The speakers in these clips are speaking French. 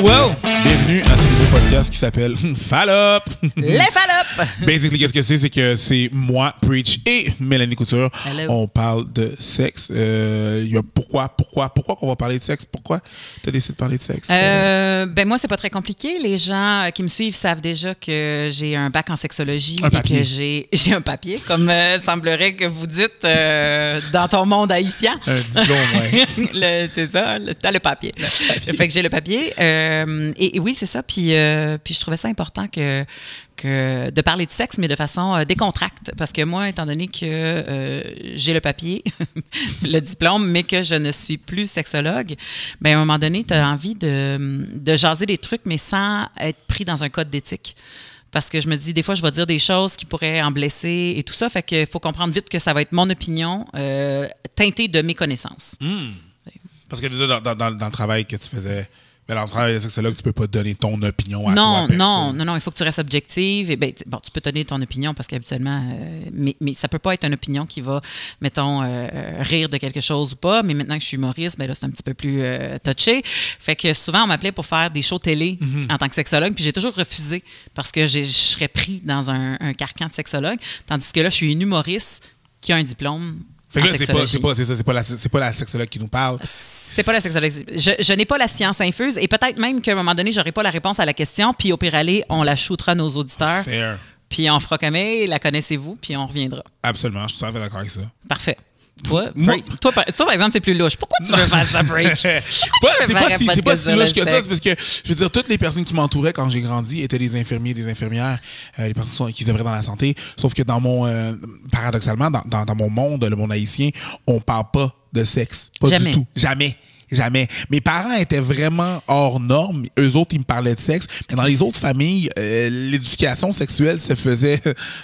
Well, bienvenue à ce nouveau podcast qui s'appelle Fallop. Les Fallop. Basically, qu'est-ce que c'est? C'est que c'est moi, Preach et Mélanie Couture. Hello. On parle de sexe. Pourquoi qu'on va parler de sexe? Pourquoi tu as décidé de parler de sexe? Ben moi, c'est pas très compliqué. Les gens qui me suivent savent déjà que j'ai un bac en sexologie Un papier. et que j'ai un papier, comme semblerait que vous dites dans ton monde haïtien. Un diplôme, ouais. C'est ça, t'as le papier. Fait que j'ai le papier. Et oui, c'est ça. Puis je trouvais ça important que de parler de sexe, mais de façon décontracte. Parce que moi, étant donné que j'ai le papier, le diplôme, mais que je ne suis plus sexologue, bien, à un moment donné, tu as envie de jaser des trucs, mais sans être pris dans un code d'éthique. Parce que je me dis, des fois, je vais dire des choses qui pourraient en blesser et tout ça. Fait qu'il faut comprendre vite que ça va être mon opinion teintée de mes connaissances. Parce que déjà, dans le travail que tu faisais, mais dans le travail de sexologue, tu peux pas donner ton opinion à Non, toi. non, il faut que tu restes objective. Et ben, bon, tu peux donner ton opinion parce qu'habituellement, mais ça peut pas être une opinion qui va, mettons, rire de quelque chose ou pas. Mais maintenant que je suis humoriste, ben là, c'est un petit peu plus touché. Fait que souvent, on m'appelait pour faire des shows télé en tant que sexologue, puis j'ai toujours refusé parce que je serais pris dans un carcan de sexologue. Tandis que là, je suis une humoriste qui a un diplôme. Fait que là, c'est pas la sexologue qui nous parle. C'est pas la sexologie. Je n'ai pas la science infuse et peut-être même qu'à un moment donné, j'aurai pas la réponse à la question, puis au pire aller, on la shootera à nos auditeurs. Fair. Puis on fera comme, hey, la connaissez-vous, puis on reviendra. Absolument, je suis tout à fait d'accord avec ça. Parfait. Toi, par exemple, c'est plus louche. Pourquoi tu veux faire ça, Breach? C'est pas si louche que ça. C'est parce que, je veux dire, toutes les personnes qui m'entouraient quand j'ai grandi étaient des infirmiers, des infirmières, les personnes qui œuvraient dans la santé. Sauf que dans mon, paradoxalement, dans mon monde, le monde haïtien, on parle pas de sexe. Pas Jamais. du tout. Jamais. Mes parents étaient vraiment hors normes. Eux autres, ils me parlaient de sexe. Mais dans les autres familles, l'éducation sexuelle se faisait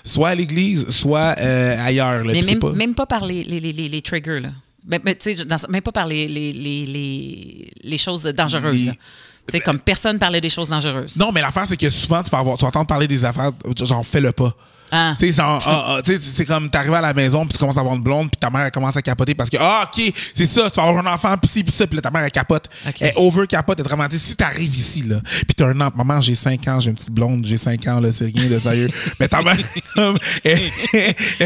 soit à l'église, soit ailleurs. Là, Mais même pas par les triggers, là. Mais, tu sais, même pas par les choses dangereuses, là. Tu sais, comme personne parlait des choses dangereuses. Non, mais l'affaire, c'est que souvent, tu vas entendre parler des affaires, genre, fais-le pas. Ah. Tu sais, genre, c'est comme t'arrives à la maison, puis tu commences à avoir une blonde, puis ta mère, elle commence à capoter parce que, OK, c'est ça, tu vas avoir un enfant, puis ci, puis ça, puis là, ta mère, elle capote. Okay. Elle over-capote, elle est dramatique. Si t'arrives ici, là, puis t'as un an, maman, j'ai 5 ans, j'ai une petite blonde, j'ai 5 ans, là, c'est rien de sérieux. Mais ta mère, elle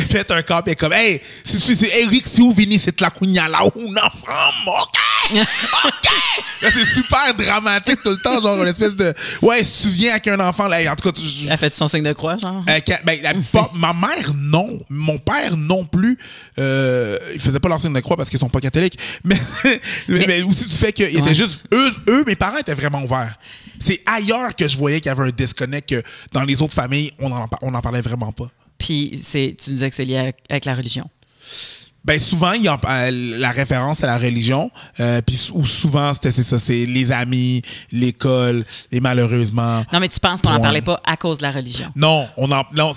fait un corps, puis elle est comme, hey, c'est Eric, si vous venez, c'est la cugna là, ou non, OK! Là, c'est super dramatique tout le temps, genre, une espèce de, ouais, si tu viens avec un enfant, là, en tout cas, Elle a fait son signe de croix, genre? Ma mère, non. Mon père, non plus. Ils faisaient pas leur signe de croix parce qu'ils sont pas catholiques. Mais aussi du fait qu'ils étaient juste... Eux, mes parents étaient vraiment ouverts. C'est ailleurs que je voyais qu'il y avait un disconnect que dans les autres familles, on en parlait vraiment pas. Puis tu disais que c'est lié avec la religion. Ben souvent la référence à la religion ou souvent c'est les amis, l'école et malheureusement non mais tu penses qu'on n'en parlait pas à cause de la religion? Non,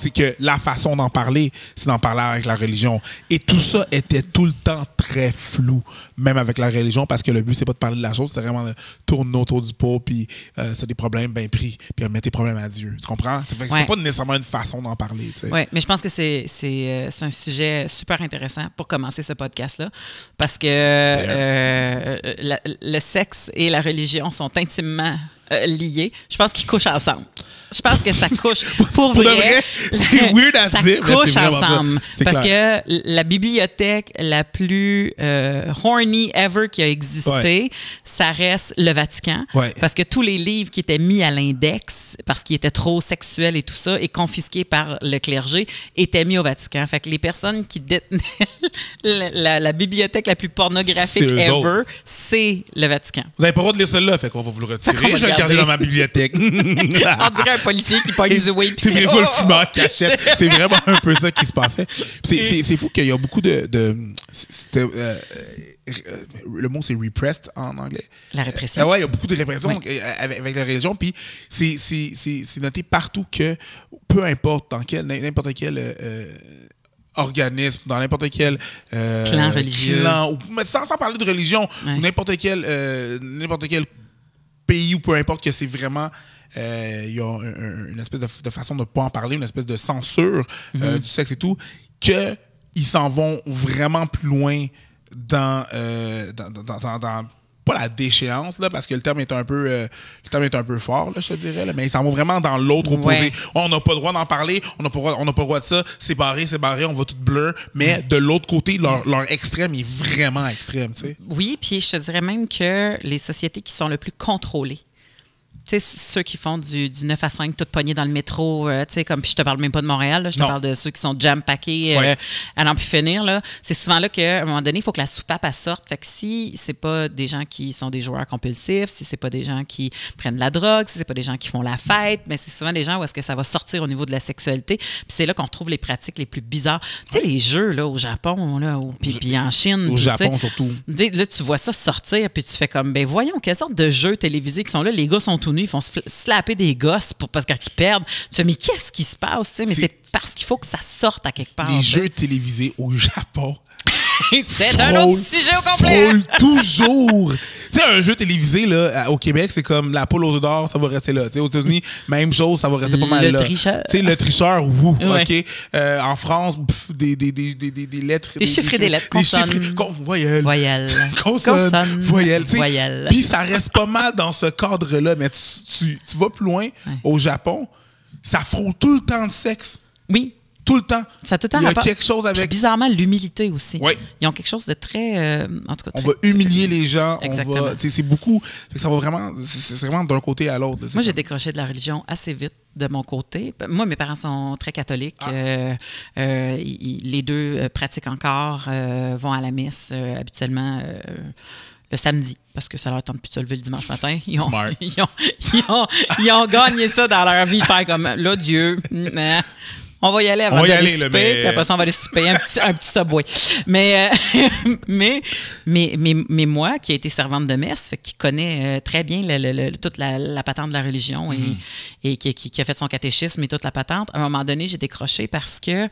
c'est que la façon d'en parler, c'est d'en parler avec la religion et tout ça était tout le temps très flou, même avec la religion, parce que le but c'est pas de parler de la chose, c'est vraiment de tourner autour du pot, puis c'est des problèmes bien pris, puis mettre tes problèmes à Dieu, tu comprends? C'est pas nécessairement une façon d'en parler, tu sais. Oui, mais je pense que c'est un sujet super intéressant pour commencer ce podcast-là, parce que le sexe et la religion sont intimement liés. Je pense qu'ils couchent ensemble. Je pense que ça couche pour vrai. C'est weird à ça dire. Ça couche ensemble. Parce clair. que la bibliothèque la plus horny ever qui a existé, ça reste le Vatican. Ouais. Parce que tous les livres qui étaient mis à l'index, parce qu'ils étaient trop sexuels et tout ça, et confisqués par le clergé, étaient mis au Vatican. Fait que les personnes qui détenaient la bibliothèque la plus pornographique ever, c'est le Vatican. Vous n'avez pas le droit de lire celle-là, fait qu'on va vous le retirer. Je vais le garder dans ma bibliothèque. On dirait un policier qui pogne du weed. C'est vrai, le fumeur qui achète. C'est vraiment un peu ça qui se passait. C'est fou qu'il y a beaucoup de le mot, c'est repressed en anglais. La répression. Ouais, il y a beaucoup de répression avec la religion. Puis c'est noté partout que peu importe n'importe quel organisme, dans n'importe quel clan religieux. Mais sans parler de religion, ou n'importe quel pays ou peu importe, que c'est vraiment il y a une espèce de façon de ne pas en parler, une espèce de censure du sexe et tout, qu'ils s'en vont vraiment plus loin dans pas la déchéance, là, parce que le terme est un peu fort, là, je te dirais, là, mais ils s'en vont vraiment dans l'autre opposé. Ouais. Oh, on n'a pas le droit d'en parler, on n'a pas le droit de ça, c'est barré, on va tout blur, mais de l'autre côté, leur extrême est vraiment extrême, tu sais. Oui, puis je te dirais même que les sociétés qui sont le plus contrôlées, tu sais, ceux qui font du 9 à 5, tout pogné dans le métro, tu sais, comme, puis je te parle même pas de Montréal, là, je te parle de ceux qui sont jam-packés à n'en plus finir, là. C'est souvent là qu'à un moment donné, il faut que la soupape, elle sorte. Fait que si c'est pas des gens qui sont des joueurs compulsifs, si c'est pas des gens qui prennent de la drogue, si c'est pas des gens qui font la fête, mais c'est souvent des gens où est-ce que ça va sortir au niveau de la sexualité. Puis c'est là qu'on retrouve les pratiques les plus bizarres. Tu sais, les jeux, là, au Japon, là, puis en Chine. Au Japon, surtout. Là, tu vois ça sortir, puis tu fais comme, ben voyons, quelle sorte de jeux télévisés qui sont là. Les gars sont tout nus, ils font slapper des gosses parce qu'ils perdent. Tu fais, mais qu'est-ce qui se passe? Tu sais, mais c'est parce qu'il faut que ça sorte à quelque part. Les jeux télévisés au Japon. C'est un autre sujet au complet. Frôle toujours. Tu sais, un jeu télévisé, là, au Québec, c'est comme la poule aux œufs d'or, ça va rester là. Tu sais, aux États-Unis, même chose, ça va rester pas mal là. Le tricheur. Tu sais, le tricheur, wouh, Ouais. OK. En France, des lettres. Des chiffres et des lettres. Consonnes. Voyelles. Voyelles. Consonnes. Voyelles. Voyelles. Puis ça reste pas mal dans ce cadre-là, mais tu vas plus loin, au Japon, ça frôle tout le temps de sexe. Oui. Tout le temps. Ça a tout le temps Il y a rapport. quelque chose avec... Puis bizarrement, l'humilité aussi. Oui. Ils ont quelque chose de très... en tout cas, On très, va humilier les gens. Exactement. C'est beaucoup. Ça va vraiment... C'est vraiment d'un côté à l'autre. Moi, j'ai décroché de la religion assez vite de mon côté. Moi, mes parents sont très catholiques. Les deux pratiquent encore, vont à la messe habituellement le samedi, parce que ça leur tente plus de se lever le dimanche matin. Smart. Ils ont gagné ça dans leur vie, faire comme, là, Dieu, on va y aller avant d'aller souper, mais... puis après ça, on va aller souper un petit Subway. Mais moi, qui ai été servante de messe, fait, qui connaît très bien toute la patente de la religion et qui a fait son catéchisme et toute la patente, à un moment donné, j'ai décroché parce que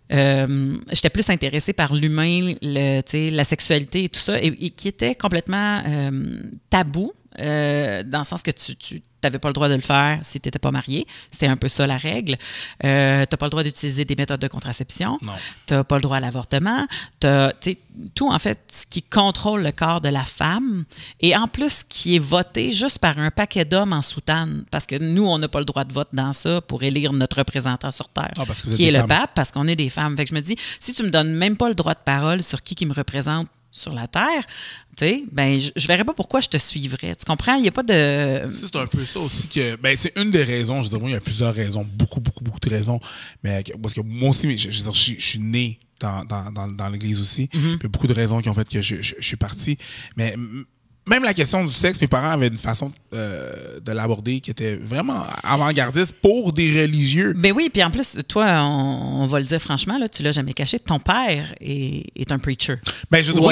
j'étais plus intéressée par l'humain, la sexualité et tout ça, et qui était complètement tabou, dans le sens que tu n'avais pas le droit de le faire si tu n'étais pas marié. C'était un peu ça la règle. Tu n'as pas le droit d'utiliser des méthodes de contraception. Tu n'as pas le droit à l'avortement. Tout, en fait, ce qui contrôle le corps de la femme et en plus qui est voté juste par un paquet d'hommes en soutane. Parce que nous, on n'a pas le droit de vote dans ça pour élire notre représentant sur Terre, qui est le pape, parce qu'on est des femmes. Fait que je me dis, si tu me donnes même pas le droit de parole sur qui me représente sur la Terre, tu sais, ben, je verrais pas pourquoi je te suivrais. Tu comprends? Il n'y a pas de... C'est un peu ça aussi que... Ben, c'est une des raisons. Je veux dire, il y a plusieurs raisons. Beaucoup de raisons. Mais parce que moi aussi, je suis né dans l'église aussi. Il y a beaucoup de raisons qui ont fait que je suis parti. Mais... Même la question du sexe, mes parents avaient une façon de l'aborder qui était vraiment avant-gardiste pour des religieux. Ben oui, puis en plus, toi, on va le dire franchement, là, tu l'as jamais caché, ton père est un preacher. Ben, je veux dire,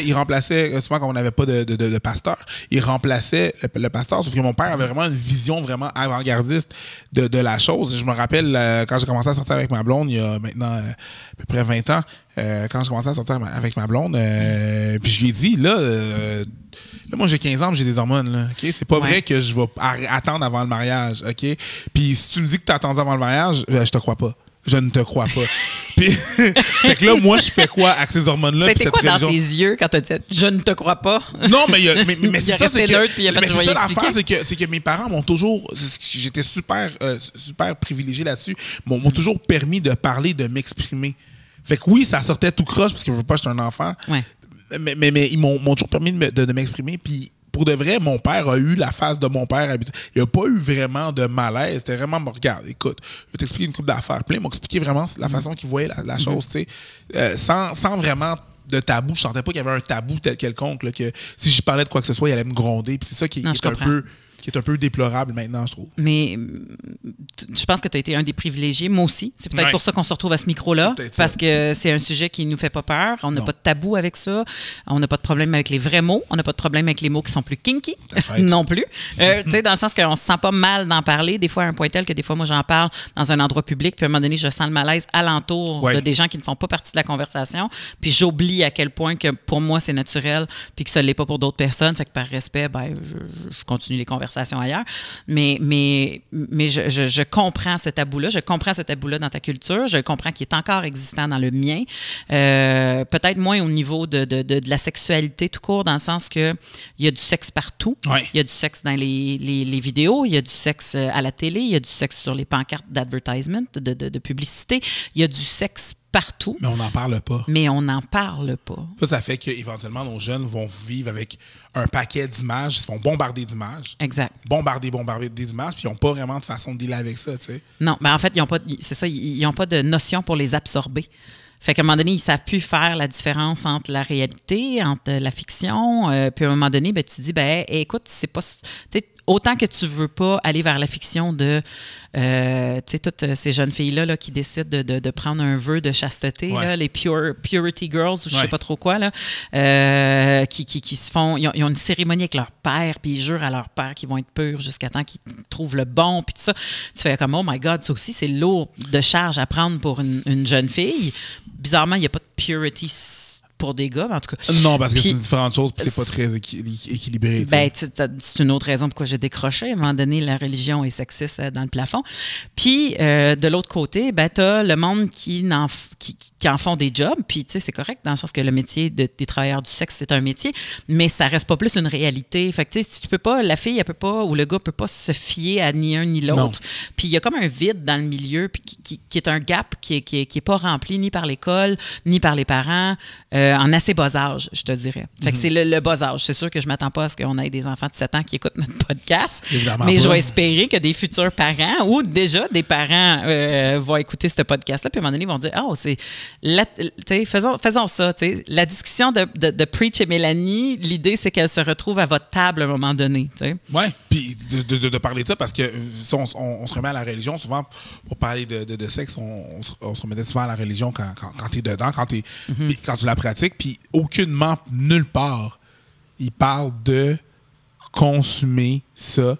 il remplaçait, souvent quand on n'avait pas de pasteur, il remplaçait le pasteur, sauf que mon père avait vraiment une vision vraiment avant-gardiste de la chose. Je me rappelle, quand j'ai commencé à sortir avec ma blonde, il y a maintenant à peu près 20 ans, quand j'ai commencé à sortir avec ma blonde, puis je lui ai dit, là, moi j'ai 15 ans, mais j'ai des hormones, là, OK? C'est pas vrai que je vais attendre avant le mariage, OK? Puis si tu me dis que tu as attendu avant le mariage, je te crois pas. Je ne te crois pas. Puis, fait que là, moi, je fais quoi avec ces hormones-là? C'était quoi dans tes yeux quand tu as dit « je ne te crois pas » ? Non, mais c'est ça, c'est que... Puis il a fait, c'est ça l'affaire, c'est que mes parents m'ont toujours... J'étais super privilégié là-dessus. M'ont toujours permis de parler, de m'exprimer. Fait que oui, ça sortait tout croche parce que je veux pas, j'étais un enfant. Ouais. Mais ils m'ont toujours permis de m'exprimer. Puis pour de vrai, mon père a eu la face de mon père. Il n'a pas eu vraiment de malaise. C'était vraiment, regarde, écoute, je vais t'expliquer une couple d'affaires. Puis là, il m'a expliqué vraiment la façon qu'il voyait la chose, tu sais, sans vraiment de tabou. Je sentais pas qu'il y avait un tabou tel quelconque, là, que si je parlais de quoi que ce soit, il allait me gronder. Puis c'est ça qui est un peu déplorable maintenant, je trouve. Mais je pense que tu as été un des privilégiés, moi aussi. C'est peut-être pour ça qu'on se retrouve à ce micro-là, parce que c'est un sujet qui nous fait pas peur. On n'a pas de tabou avec ça. On n'a pas de problème avec les vrais mots. On n'a pas de problème avec les mots qui sont plus kinky non plus. Tu sais, dans le sens qu'on se sent pas mal d'en parler. Des fois, à un point tel que des fois, moi, j'en parle dans un endroit public, puis à un moment donné, je sens le malaise alentour de des gens qui ne font pas partie de la conversation. Puis j'oublie à quel point que pour moi, c'est naturel, puis que ça ne l'est pas pour d'autres personnes. Fait que par respect, ben, je continue les conversations. conversation ailleurs. Mais je comprends ce tabou-là. Je comprends ce tabou-là dans ta culture. Je comprends qu'il est encore existant dans le mien. Peut-être moins au niveau de la sexualité tout court, dans le sens que il y a du sexe partout. Ouais. Il y a du sexe dans les vidéos. Il y a du sexe à la télé. Il y a du sexe sur les pancartes d'advertisement, de publicité. Il y a du sexe partout. Mais on n'en parle pas. Mais on n'en parle pas. Ça fait qu'éventuellement, nos jeunes vont vivre avec un paquet d'images, ils se font bombarder d'images. Exact. Bombarder d'images, puis ils n'ont pas vraiment de façon de dealer avec ça, tu sais. Non, mais en fait, ils n'ont pas de notion pour les absorber. Fait qu'à un moment donné, ils ne savent plus faire la différence entre la réalité, entre la fiction. Puis à un moment donné, ben, tu te dis, ben, écoute, c'est pas... Autant que tu veux pas aller vers la fiction de, tu sais, toutes ces jeunes filles-là là, qui décident de prendre un vœu de chasteté, là, les Purity Girls, ou je sais pas trop quoi, là, qui se font... Ils ont une cérémonie avec leur père, puis ils jurent à leur père qu'ils vont être purs jusqu'à temps qu'ils trouvent le bon, puis tout ça. Tu fais comme, oh my God, ça aussi, c'est lourd de charge à prendre pour une jeune fille. Bizarrement, il n'y a pas de purity pour des gars, en tout cas. Non, parce que c'est différentes choses, puis c'est pas très équilibré. Ben, c'est une autre raison pourquoi j'ai décroché. À un moment donné, la religion est sexiste dans le plafond. Puis, de l'autre côté, ben, t'as le monde qui en font des jobs, puis, tu sais, c'est correct, dans le sens que le métier des travailleurs du sexe, c'est un métier, mais ça reste pas plus une réalité. Fait que, tu sais, tu peux pas, la fille, elle peut pas, ou le gars peut pas se fier à ni un ni l'autre. Puis, il y a comme un vide dans le milieu, puis qui est un gap qui est pas rempli ni par l'école, ni par les parents, en assez bas âge, je te dirais. Fait que c'est le bas âge. C'est sûr que je m'attends pas à ce qu'on ait des enfants de 7 ans qui écoutent notre podcast, évidemment mais pas. je vais espérer que des futurs parents ou déjà des parents vont écouter ce podcast-là, puis à un moment donné, ils vont dire « Oh, c'est... » Faisons ça. T'sais. La discussion de Preach et Mélanie, l'idée, c'est qu'elle se retrouve à votre table à un moment donné. Oui, puis de parler de ça, parce que si on se remet à la religion, souvent, pour parler de sexe, on se remettait souvent à la religion quand tu es dedans, quand tu la pratiques. Puis aucunement, nulle part, il parle de consommer ça,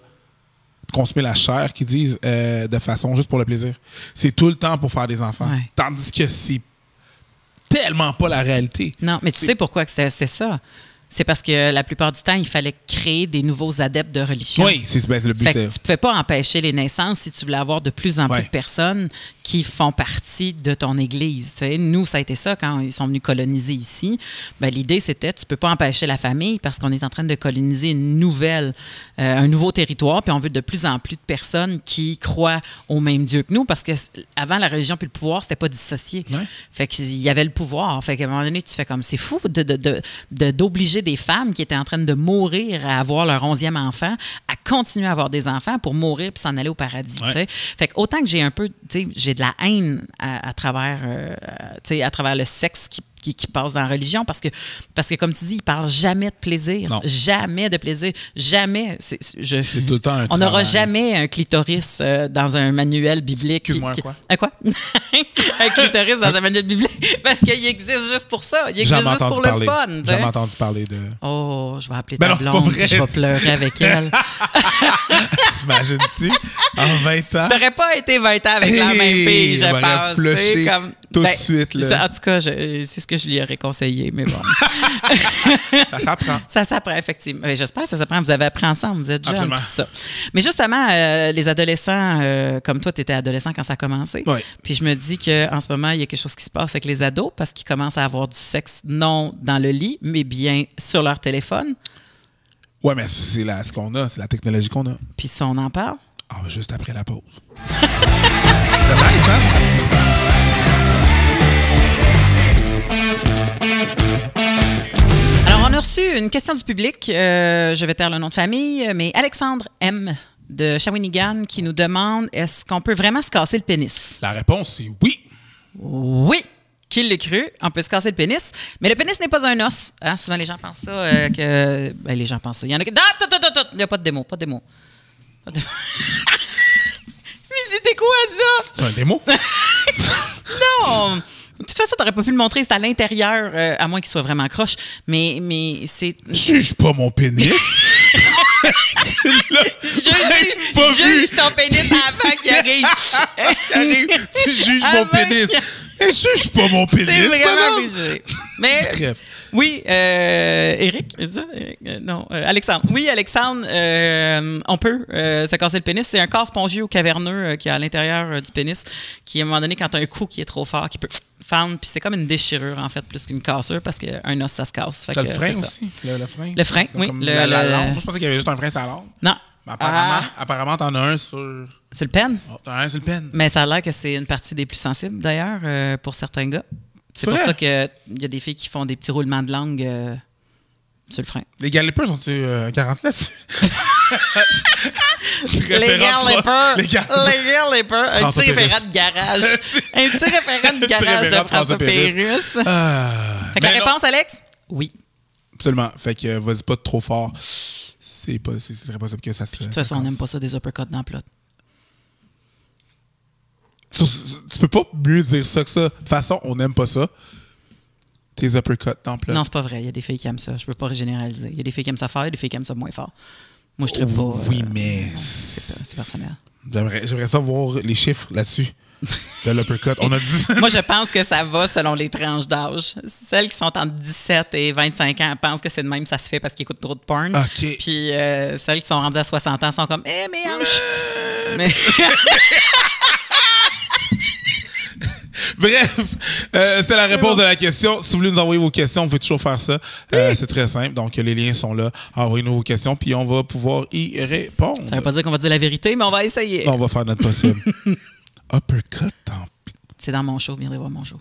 consommer la chair, qu'ils disent, de façon juste pour le plaisir. C'est tout le temps pour faire des enfants. Ouais. Tandis que c'est tellement pas la réalité. Non, mais tu sais pourquoi que c'était ça? C'est parce que la plupart du temps, il fallait créer des nouveaux adeptes de religion. Oui, c'est le but. Fait que tu ne pouvais pas empêcher les naissances si tu voulais avoir de plus en plus de personnes qui font partie de ton Église. T'sais. Nous, ça a été ça quand ils sont venus coloniser ici. Ben, l'idée, c'était tu ne peux pas empêcher la famille parce qu'on est en train de coloniser un nouveau territoire, puis on veut de plus en plus de personnes qui croient au même Dieu que nous, parce qu'avant, la religion puis le pouvoir, c'était pas dissocié. Ouais. Fait qu'il y avait le pouvoir. Fait qu'à un moment donné, tu fais comme, c'est fou d'obliger des femmes qui étaient en train de mourir à avoir leur 11e enfant à continuer à avoir des enfants pour mourir puis s'en aller au paradis. Ouais. Fait que autant que j'ai un peu, j'ai de la haine à travers le sexe qui passe dans la religion, parce que comme tu dis, il parle jamais de plaisir. Non. Jamais de plaisir. Jamais. C'est tout le temps un travail. On n'aura jamais un clitoris dans un manuel biblique. Quoi? Quoi? Un clitoris dans un manuel biblique. Parce qu'il existe juste pour ça. Il existe juste pour le fun. J'ai jamais entendu parler de... Oh, je vais appeler ta blonde, je vais pleurer avec elle. T'imagines-tu? En 20 ans? T'aurais pas été 20 ans avec la même fille, je pense. Flushé tout de suite. Là. En tout cas, c'est ce que je lui aurais conseillé, mais bon. Ça s'apprend. Ça s'apprend, effectivement. Mais j'espère que ça s'apprend. Vous avez appris ensemble, vous êtes jeunes, tout ça. Mais justement, les adolescents, comme toi, tu étais adolescent quand ça a commencé. Oui. Puis je me dis qu'en ce moment, il y a quelque chose qui se passe avec les ados parce qu'ils commencent à avoir du sexe non dans le lit, mais bien sur leur téléphone. Oui, mais c'est ce qu'on a, c'est la technologie qu'on a. Puis ça, on en parle? Ah, juste après la pause. C'est nice, hein? Alors, on a reçu une question du public. Je vais taire le nom de famille, mais Alexandre M. de Shawinigan qui nous demande, est-ce qu'on peut vraiment se casser le pénis? La réponse, c'est oui. Oui! Qui l'a cru? On peut se casser le pénis. Mais le pénis n'est pas un os. Hein? Souvent, les gens pensent ça. Les gens pensent ça. Il y en a qui... Il n'y a pas de démo. Pas de démo. Mais c'était quoi, ça? C'est un démo? Non! De toute façon, t'aurais pas pu le montrer. C'est à l'intérieur, à moins qu'il soit vraiment croche. Mais c'est... Juge pas mon pénis! Juge ton pénis avant qu'il arrive. Tu juges mon pénis. Mais juge pas mon pénis. C'est vraiment jugé. Mais... Bref. Oui, Éric, c'est ça? Non, Alexandre. Oui, Alexandre, on peut se casser le pénis. C'est un corps spongieux ou caverneux qui est à l'intérieur du pénis, qui, à un moment donné, quand tu as un coup qui est trop fort, qui peut fendre, puis c'est comme une déchirure, en fait, plus qu'une cassure, parce qu'un os, ça se casse. T'as le frein aussi? Le frein? Le frein, oui. La langue. Je pensais qu'il y avait juste un frein sur la langue. Non. Mais apparemment, t'en as un sur... Sur le pen? Oh, t'en as un sur le pen. Mais ça a l'air que c'est une partie des plus sensibles, d'ailleurs, pour certains gars. C'est pour ça qu'il y a des filles qui font des petits roulements de langue sur le frein. Les galipers sont-ils garantis là-dessus? Les galipers. Un petit référent de garage. Un petit référent de garage de François Pérusse. Fait que la réponse, Alex? Oui. Absolument. Fait que vas-y pas trop fort. C'est très possible que ça se... De toute façon, on n'aime pas ça, des uppercuts dans le plot. Tu peux pas mieux dire ça que ça. De toute façon, on n'aime pas ça. Tes uppercuts dans le plot. Non, c'est pas vrai. Il y a des filles qui aiment ça. Je peux pas généraliser. Il y a des filles qui aiment ça fort, il y a des filles qui aiment ça moins fort. Moi, je ne pas... Oui, mais... C'est personnel. J'aimerais ça voir les chiffres là-dessus. De l'uppercut. On a dit... Moi, je pense que ça va selon les tranches d'âge. Celles qui sont entre 17 et 25 ans pensent que c'est de même, ça se fait parce qu'ils écoutent trop de porn. OK. Puis celles qui sont rendues à 60 ans sont comme « Eh, mes hanches! » Mais... Bref, c'était la réponse de la question. Si vous voulez nous envoyer vos questions, vous pouvez toujours faire ça. C'est très simple. Donc, les liens sont là. Envoyez-nous vos questions, puis on va pouvoir y répondre. Ça ne veut pas dire qu'on va dire la vérité, mais on va essayer. On va faire notre possible. Uppercut en... C'est dans mon show. Viendrez voir mon show.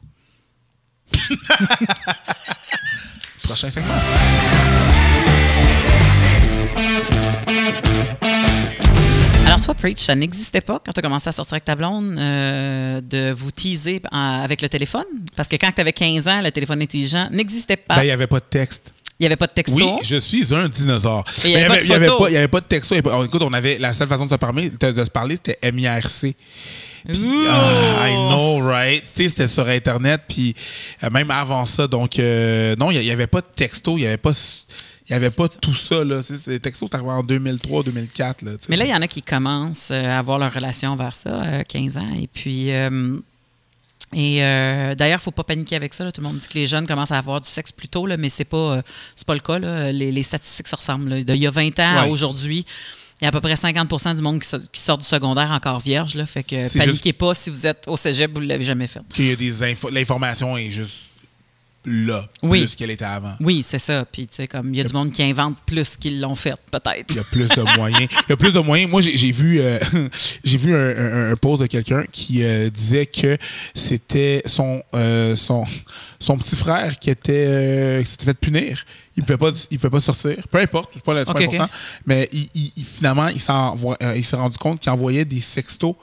Prochain segment. Alors toi, Preach, ça n'existait pas quand tu as commencé à sortir avec ta blonde de vous teaser avec le téléphone? Parce que quand tu avais 15 ans, le téléphone intelligent n'existait pas. Ben, il n'y avait pas de texte. Il n'y avait pas de texto. Oui, je suis un dinosaure. Il n'y avait pas de texto. Écoute, on avait la seule façon de se parler, c'était MIRC. Puis, I know, right? Tu sais, c'était sur Internet, puis même avant ça. Donc, non, il n'y avait pas de texto, il n'y avait pas tout ça. Là. Les textos, c'est arrivé en 2003, 2004. Là, mais là, il y en a qui commencent à avoir leur relation vers ça, 15 ans. Et puis, d'ailleurs, il ne faut pas paniquer avec ça. Là. Tout le monde dit que les jeunes commencent à avoir du sexe plus tôt, là, mais c'est pas le cas. Là. Les statistiques se ressemblent. Là. Il y a 20 ans à aujourd'hui, il y a à peu près 50% du monde qui sort du secondaire encore vierge. Là. Fait que paniquez pas si vous êtes au cégep, vous ne l'avez jamais fait. Il y a l'information est juste là, plus qu'elle était avant. Oui, c'est ça. Puis, tu sais, comme il y a du monde qui invente plus qu'ils l'ont fait, peut-être. Il y a plus de moyens. Il y a plus de moyens. Moi, j'ai vu un post de quelqu'un qui disait que c'était son petit frère qui s'était fait punir. Il ne pouvait pas sortir. Peu importe, c'est pas important. Okay. Mais finalement, il s'est rendu compte qu'il envoyait des sextos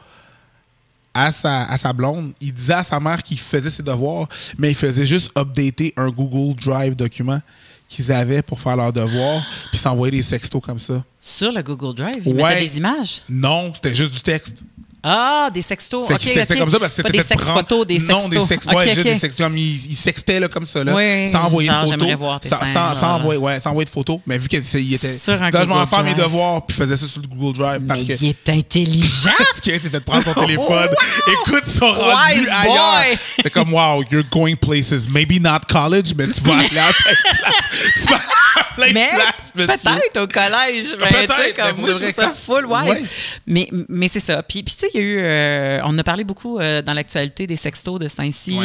à sa blonde. Il disait à sa mère qu'il faisait ses devoirs, mais il faisait juste updater un Google Drive document qu'ils avaient pour faire leurs devoirs, puis s'envoyer des sextos comme ça. Sur le Google Drive? Il mettait des images? Non, c'était juste du texte. Ah, des sextos. C'était comme ça parce que c'était des sex photos, des sextos. Non, des sextos. Des sextos. Il sextait là, comme ça, là, sans envoyer de photos. J'aimerais voir tes seins, sans envoyer de photos. Mais vu qu'il était... je m'en faire mes devoirs, puis faisait ça sur le Google Drive. Mais il est intelligent! Parce qu'il s'est fait prendre son téléphone. Écoute, ils sont rendus ailleurs. C'est comme, wow, you're going places. Maybe not college, mais tu vas aller à plein de places. Tu vas aller à plein de places, monsieur. Peut-être au collège. Peut-être. Moi, je trouve ça full wise. Mais c'est ça. Puis tu sais, il y a eu... on a parlé beaucoup dans l'actualité des sextos de ce temps-ci.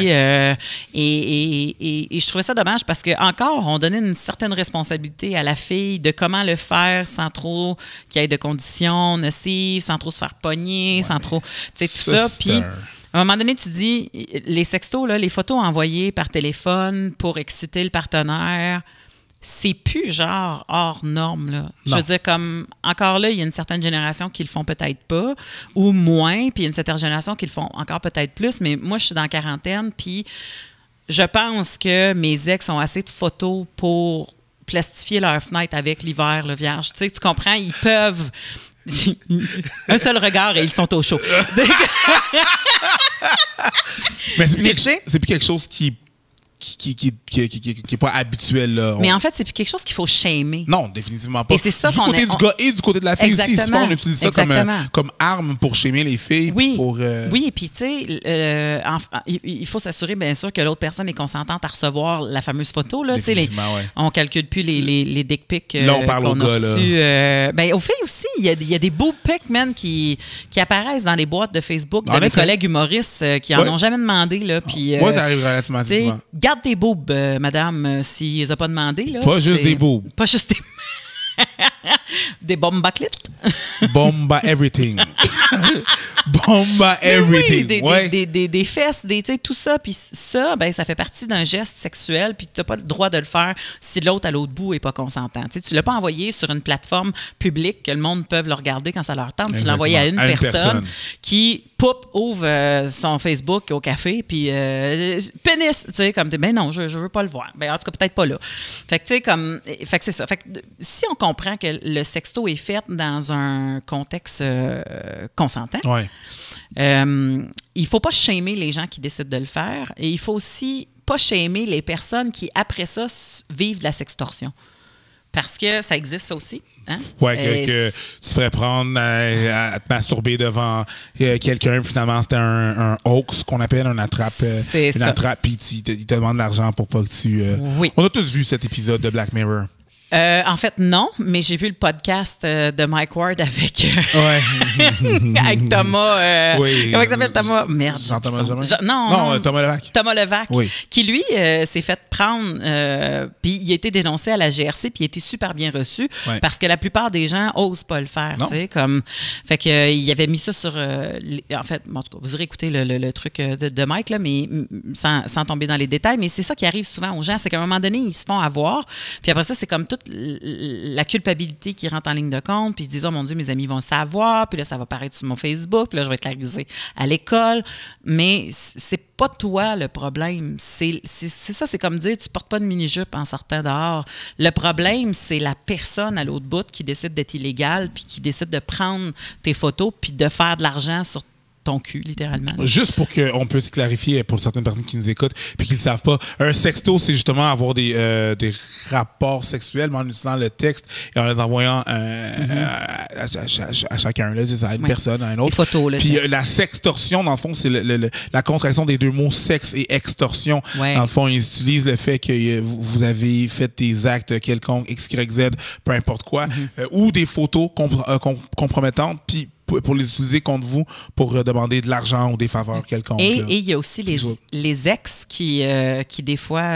Et je trouvais ça dommage parce qu'encore, on donnait une certaine responsabilité à la fille de comment le faire sans trop qu'il y ait de conditions nocives, sans trop se faire pogner, sans trop... Tu sais, tout ça. Puis, à un moment donné, tu dis, les sextos, là, les photos envoyées par téléphone pour exciter le partenaire... C'est plus genre hors norme, là. Je veux dire, comme, encore là, il y a une certaine génération qui le font peut-être pas, ou moins, puis il y a une certaine génération qui le font encore peut-être plus, mais moi, je suis dans la quarantaine, puis je pense que mes ex ont assez de photos pour plastifier leur fenêtre avec l'hiver, le vierge. Tu sais, tu comprends? Ils peuvent... un seul regard et ils sont au chaud. Mais c'est plus quelque chose qui qui est pas habituel. Là. Mais en fait, c'est plus quelque chose qu'il faut shamer. Non, définitivement pas. Et c'est ça du côté du gars et du côté de la fille aussi. Souvent, on utilise ça comme arme pour shamer les filles. Oui, pour, oui, et puis tu sais, il faut s'assurer bien sûr que l'autre personne est consentante à recevoir la fameuse photo. Là, on calcule plus les dick pics là, on parle qu'on aux a gars, reçus. Ben, aux filles aussi, il y a des beaux pics, man, qui apparaissent dans les boîtes de Facebook de mes collègues humoristes qui en ont jamais demandé. Là, puis, moi, ça arrive relativement souvent. Garde tes boobs, madame, s'ils les ont pas demandé. Là, pas juste des boobs. Pas juste des... Des bomba clips. Bomba everything. Bomba everything. Oui, des fesses, tout ça. Puis ça, ben, ça fait partie d'un geste sexuel. Puis tu n'as pas le droit de le faire si l'autre à l'autre bout n'est pas consentant. Tu ne l'as pas envoyé sur une plateforme publique que le monde peut le regarder quand ça leur tente. Exactement. Tu l'as envoyé à une personne qui ouvre son Facebook au café, puis pénis, tu sais, comme, ben non, je veux pas le voir. Ben, en tout cas, peut-être pas là. Fait que, tu sais, comme, fait que c'est ça. Fait que si on comprend que le sexto est fait dans un contexte consentant, il faut pas shamer les gens qui décident de le faire, et il faut aussi pas shamer les personnes qui, après ça, vivent de la sextorsion. Parce que ça existe, ça aussi. Hein? Oui, que tu te ferais prendre à te masturber devant quelqu'un, puis finalement, c'était un hoax qu'on appelle, une attrape, puis il te demande de l'argent pour pas que tu... Oui. On a tous vu cet épisode de Black Mirror. En fait, non, mais j'ai vu le podcast de Mike Ward avec, avec Thomas. Oui. Comment il s'appelle, Thomas? Merde. Jean-Thomas non, Thomas Levac. Thomas Levac, oui. Qui, lui, s'est fait prendre, puis il a été dénoncé à la GRC, puis il a été super bien reçu, parce que la plupart des gens n'osent pas le faire. Comme, fait que, il avait mis ça sur... en fait, en tout cas, vous aurez écouté le truc de Mike, là, mais sans tomber dans les détails, mais c'est ça qui arrive souvent aux gens, c'est qu'à un moment donné, ils se font avoir, puis après ça, c'est comme toute la culpabilité qui rentre en ligne de compte, puis ils disent « Oh mon Dieu, mes amis vont le savoir, puis là, ça va paraître sur mon Facebook, puis là, je vais être clarisée à l'école. » Mais c'est pas toi le problème. C'est ça, c'est comme dire « Tu portes pas de mini-jupe en sortant dehors. » Le problème, c'est la personne à l'autre bout qui décide d'être illégale, puis qui décide de prendre tes photos, puis de faire de l'argent sur ton cul, littéralement. Juste pour qu'on puisse clarifier pour certaines personnes qui nous écoutent puis qui ne le savent pas, un sexto, c'est justement avoir des rapports sexuels, mais en utilisant le texte et en les envoyant à chacun, là, à une personne, à une autre. Les photos, là. Puis la sextorsion, dans le fond, c'est la contraction des deux mots sexe et extorsion. Dans le fond, ils utilisent le fait que vous avez fait des actes quelconques, X, Y, Z, peu importe quoi, ou des photos compromettantes, puis pour les utiliser contre vous pour demander de l'argent ou des faveurs quelconques. Et il y a aussi les ex qui des fois,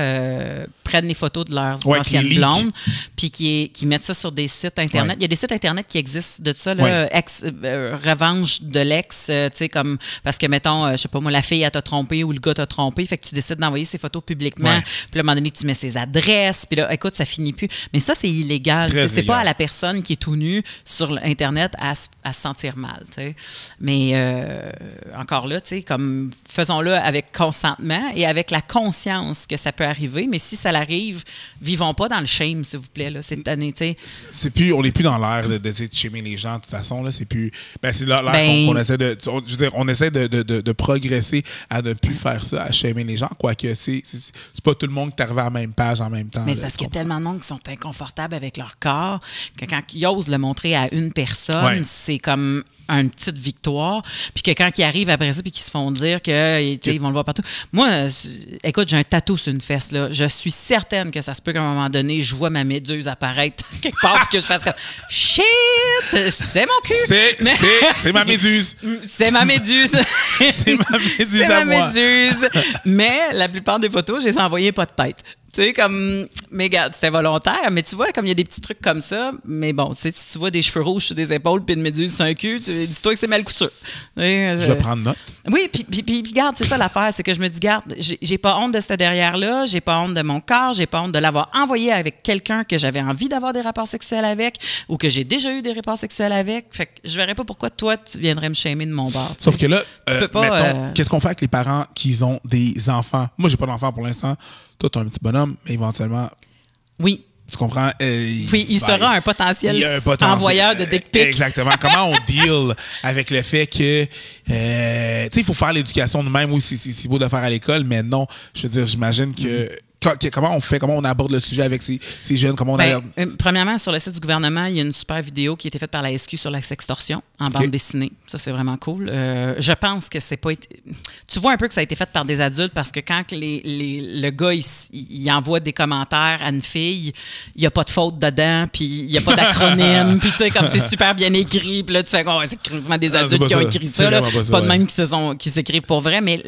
prennent les photos de leurs anciennes blondes puis qui mettent ça sur des sites Internet. Il y a des sites Internet qui existent de ça, là, revanche de l'ex, tu sais, comme, parce que, mettons, je sais pas moi, la fille, elle t'a trompé ou le gars t'a trompé, fait que tu décides d'envoyer ses photos publiquement, puis là, à un moment donné, tu mets ses adresses, puis là, écoute, ça finit plus. Mais ça, c'est illégal. C'est pas à la personne qui est tout nue sur Internet à se sentir mal, t'sais. Mais encore là, comme faisons-le avec consentement et avec la conscience que ça peut arriver, mais si ça l'arrive, vivons pas dans le shame, s'il vous plaît, là, cette année, c'est plus, on n'est plus dans l'air d'essayer de shamer les gens, de toute façon, là, c'est plus, c'est l'air qu'on essaie de, je veux dire, on essaie de progresser à ne plus faire ça, à shamer les gens, quoique c'est pas tout le monde qui est arrivé à la même page en même temps. Mais c'est parce qu'il y a tellement de monde qui sont inconfortables avec leur corps que quand ils osent le montrer à une personne, c'est comme une petite victoire, puis que quand ils arrivent après ça puis qu'ils se font dire qu'ils vont le voir partout. Moi, écoute, j'ai un tatou sur une fesse, là. Je suis certaine que ça se peut qu'à un moment donné, je vois ma méduse apparaître quelque part que je fasse comme « Shit! C'est mon cul! » C'est ma méduse! C'est ma méduse! C'est ma méduse C'est à ma moi! méduse! Mais la plupart des photos, je les ai envoyées pas de tête. Tu sais, comme, mais regarde, c'était volontaire, mais tu vois, comme il y a des petits trucs comme ça, mais bon, tu sais, si tu vois des cheveux rouges sur des épaules puis une méduse sur un cul, dis-toi que c'est mal couture. Je vais prendre note. Oui, puis regarde, c'est ça l'affaire, c'est que je me dis, garde, j'ai pas honte de ce derrière-là, j'ai pas honte de mon corps, j'ai pas honte de l'avoir envoyé avec quelqu'un que j'avais envie d'avoir des rapports sexuels avec ou que j'ai déjà eu des rapports sexuels avec. Fait que je verrais pas pourquoi toi, tu viendrais me shamer de mon bord. Sauf que là, pas, mettons, qu'est-ce qu'on fait avec les parents qui ont des enfants? Moi, j'ai pas d'enfant pour l'instant. Toi, t'as un petit bonhomme, mais éventuellement... Oui. Tu comprends? Oui, il sera un potentiel envoyeur de dick pic. Exactement. Comment on deal avec le fait que, tu sais, il faut faire l'éducation de même. Oui, c'est beau de faire à l'école, mais non. Je veux dire, j'imagine que comment on fait, comment on aborde le sujet avec ces jeunes, comment on aborde... Premièrement, sur le site du gouvernement, il y a une super vidéo qui a été faite par la SQ sur la sextorsion en bande dessinée. Ça, c'est vraiment cool. Je pense que c'est pas... Tu vois un peu que ça a été fait par des adultes parce que quand le gars, il envoie des commentaires à une fille, il n'y a pas de faute dedans, puis il n'y a pas d'acronyme, puis tu sais, comme c'est super bien écrit, puis là, tu fais oh, c'est quasiment des adultes qui ont écrit ça. C'est pas de même qui s'écrivent pour vrai, mais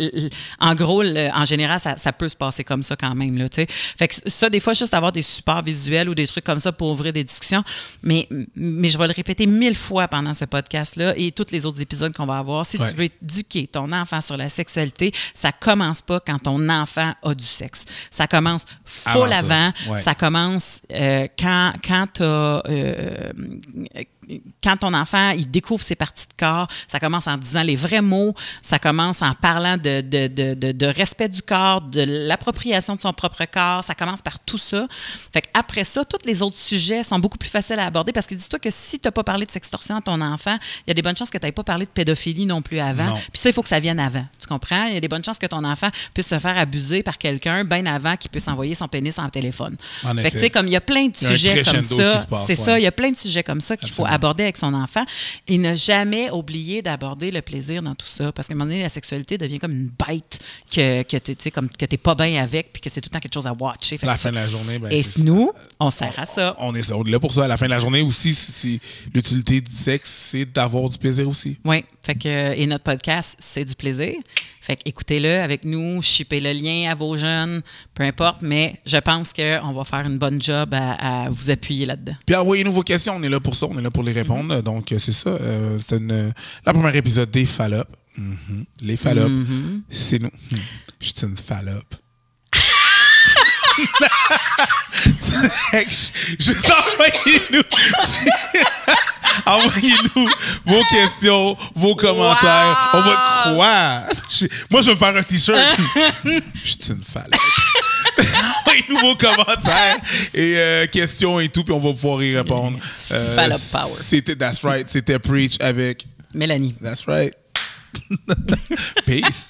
en gros, en général, ça peut se passer comme ça quand même. Là, fait que ça, des fois, juste avoir des supports visuels ou des trucs comme ça pour ouvrir des discussions. Mais je vais le répéter 1000 fois pendant ce podcast-là et tous les autres épisodes qu'on va avoir. Si tu veux éduquer ton enfant sur la sexualité, ça commence pas quand ton enfant a du sexe. Ça commence full avant. Ça commence quand ton enfant, il découvre ses parties de corps, ça commence en disant les vrais mots, ça commence en parlant de respect du corps, de l'appropriation de son propre corps, ça commence par tout ça. Fait qu'après ça, tous les autres sujets sont beaucoup plus faciles à aborder parce que dis-toi que si tu n'as pas parlé de sextorsion à ton enfant, il y a des bonnes chances que tu n'aies pas parlé de pédophilie non plus avant. Puis ça, il faut que ça vienne avant. Tu comprends? Il y a des bonnes chances que ton enfant puisse se faire abuser par quelqu'un bien avant qu'il puisse envoyer son pénis en téléphone. Fait que tu sais, comme il y a plein de sujets comme ça, c'est ça, il y a plein de sujets comme ça qu'il faut aborder avec son enfant et ne jamais oublier d'aborder le plaisir dans tout ça. Parce qu'à un moment donné, la sexualité devient comme une bête que tu n'es pas bien avec puis que c'est tout le temps quelque chose à watcher. À la fin de la journée, et nous, on sert à ça. On est là pour ça. À la fin de la journée aussi, l'utilité du sexe, c'est d'avoir du plaisir aussi. Oui. Fait que, et notre podcast, c'est du plaisir. Fait que écoutez-le avec nous, shippez le lien à vos jeunes, peu importe, mais je pense qu'on va faire une bonne job à vous appuyer là-dedans. Puis envoyez-nous vos questions, on est là pour ça, on est là pour les répondre. Donc, c'est ça. C'est la première épisode des fallops. Les fallops, c'est nous. Je suis une fallope. Juste envoyez-nous vos questions, vos commentaires. On va quoi? Moi, je vais me faire un t-shirt. Je suis une fallope. Envoyez-nous vos commentaires et questions et tout, puis on va pouvoir y répondre. Fallope Power. That's right. C'était Preach avec Mélanie. That's right. Peace.